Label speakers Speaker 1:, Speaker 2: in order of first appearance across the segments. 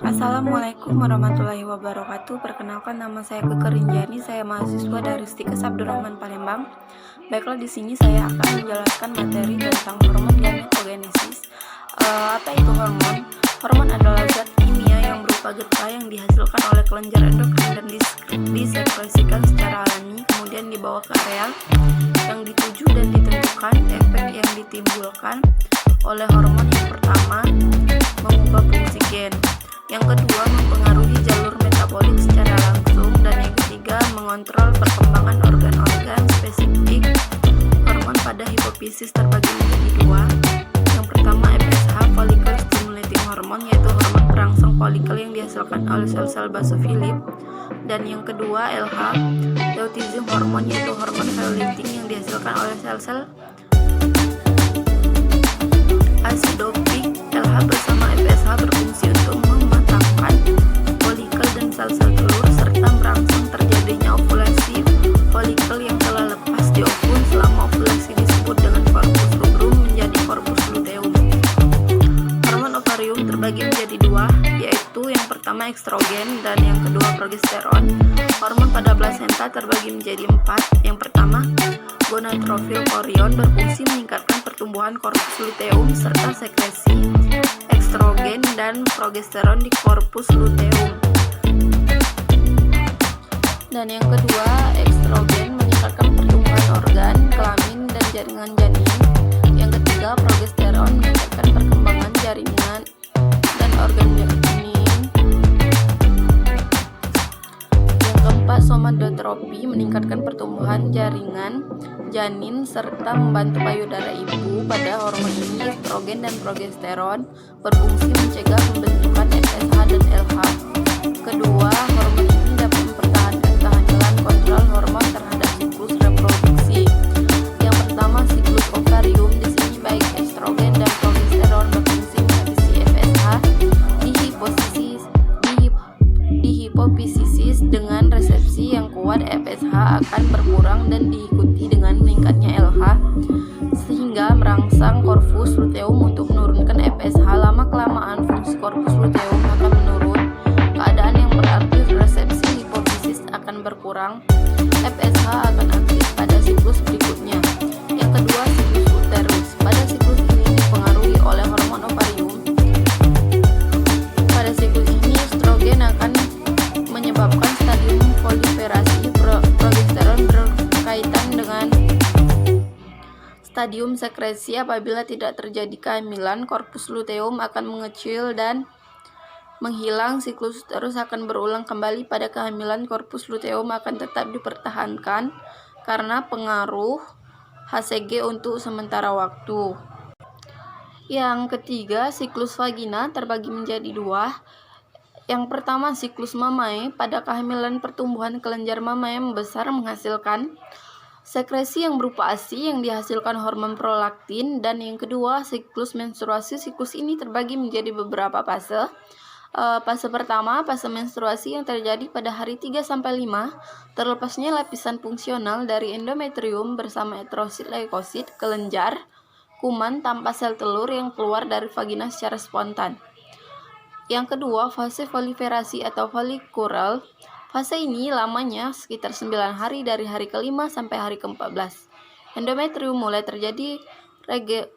Speaker 1: Assalamualaikum warahmatullahi wabarakatuh. Perkenalkan, nama saya Keke Rinjani. Saya mahasiswa dari Stikes Abdurrahman Palembang. Baiklah, di sini saya akan menjelaskan materi tentang hormon gametogenesis. Apa itu hormon? Hormon adalah zat kimia yang berupa getah yang dihasilkan oleh kelenjar endokrin dan disekresikan secara alami, kemudian dibawa ke area yang dituju dan ditentukan. Efek yang ditimbulkan oleh hormon yang pertama mengubah fungsi gen, yang kedua mempengaruhi jalur metabolik secara langsung, dan yang ketiga mengontrol perkembangan organ-organ spesifik. Hormon pada hipofisis terbagi menjadi dua. Yang pertama FSH, follicle stimulating hormone, yaitu hormon perangsang folikel yang dihasilkan oleh sel-sel basofilip, dan yang kedua LH, luteinizing hormone, yaitu hormon luteinizing yang dihasilkan oleh sel-sel asidofik. LH bersama FSH berfungsi untuk mematangkan folikel dan sel-sel telur serta merangsang terjadinya ovulasi folikel yang telah lepas di ovum. Selama ovulasi disebut dengan corpus luteum menjadi corpus luteum. Hormon ovarium terbagi menjadi dua, yaitu yang pertama estrogen dan yang kedua progesteron. Hormon pada plasenta terbagi menjadi empat. Yang pertama gonadotropin chorion berfungsi meningkatkan pertumbuhan corpus luteum serta sekresi estrogen dan progesteron di corpus luteum. Dan yang kedua, estrogen meningkatkan pertumbuhan organ, kelamin, dan jaringan janin. Yang ketiga, progesteron meningkatkan perkembangan jaringan dan organ janin. Yang keempat, somatotropi meningkatkan pertumbuhan jaringan janin serta membantu payudara ibu. Pada hormon ini, estrogen dan progesteron berfungsi mencegah pembentukan FSH dan LH. Kedua, hormon ini dapat mempertahankan kehamilan. Kontrol hormon terhadap siklus reproduksi. Yang pertama, siklus ovarium. Di sini baik estrogen dan progesteron berfungsi menghabisi FSH di hipofisis. Dengan resepsi yang kuat, FSH akan berkurang dan diikuti dengan meningkatnya LH sehingga merangsang corpus luteum untuk menurunkan FSH. Lama-kelamaan fungsi corpus luteum akan menurun, keadaan yang berarti resepsi hipofisis akan berkurang. FSH akan aktif pada siklus berikutnya. Yang kedua, siklus uterus. Pada siklus ini dipengaruhi oleh hormon ovarium. Pada siklus ini estrogen akan menyebabkan stadium proliferasi, progesteron berkaitan dengan stadium sekresi. Apabila tidak terjadi kehamilan, corpus luteum akan mengecil dan menghilang. Siklus uterus akan berulang kembali. Pada kehamilan, corpus luteum akan tetap dipertahankan karena pengaruh HCG untuk sementara waktu. Yang ketiga, siklus vagina terbagi menjadi dua. Yang pertama, siklus mamae. Pada kehamilan, pertumbuhan kelenjar mamae membesar menghasilkan sekresi yang berupa ASI yang dihasilkan hormon prolaktin. Dan yang kedua, siklus menstruasi. Siklus ini terbagi menjadi beberapa fase. Fase pertama, fase menstruasi yang terjadi pada hari 3-5. Terlepasnya lapisan fungsional dari endometrium bersama eritrosit, leukosit, kelenjar, kuman tanpa sel telur yang keluar dari vagina secara spontan. Yang kedua, fase proliferasi atau folikular. Fase ini lamanya sekitar 9 hari dari hari ke-5 sampai hari ke-14. Endometrium mulai terjadi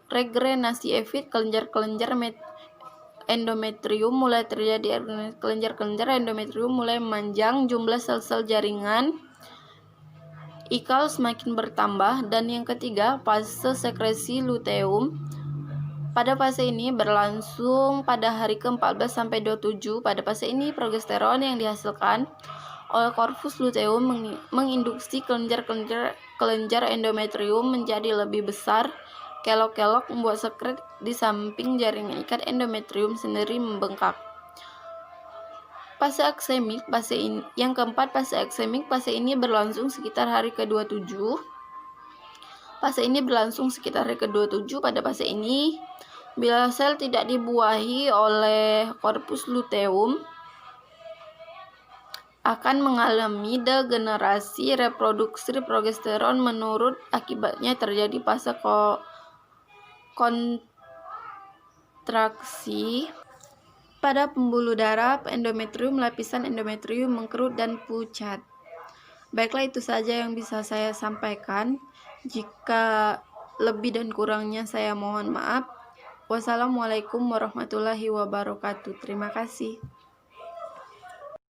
Speaker 1: regrenasi efit, kelenjar-kelenjar endometrium mulai terjadi kelenjar-kelenjar endometrium mulai memanjang, jumlah sel-sel jaringan ikal semakin bertambah. Dan yang ketiga, fase sekresi luteum. Pada fase ini berlangsung pada hari ke-14 sampai 27. Pada fase ini progesteron yang dihasilkan oleh corpus luteum menginduksi kelenjar endometrium menjadi lebih besar. Kelok-kelok membuat sekret di samping jaringan ikat endometrium sendiri membengkak. Fase aksemik. Yang keempat, fase aksemik. Fase ini berlangsung sekitar hari ke-27. Fase ini berlangsung sekitar hari ke-27. Pada fase ini, bila sel tidak dibuahi oleh corpus luteum, akan mengalami degenerasi. Reproduksi progesteron menurun, akibatnya terjadi fase kontraksi pada pembuluh darah, endometrium, lapisan endometrium mengkerut dan pucat. Baiklah, itu saja yang bisa saya sampaikan. Jika lebih dan kurangnya saya mohon maaf. Wassalamualaikum warahmatullahi wabarakatuh. Terima kasih.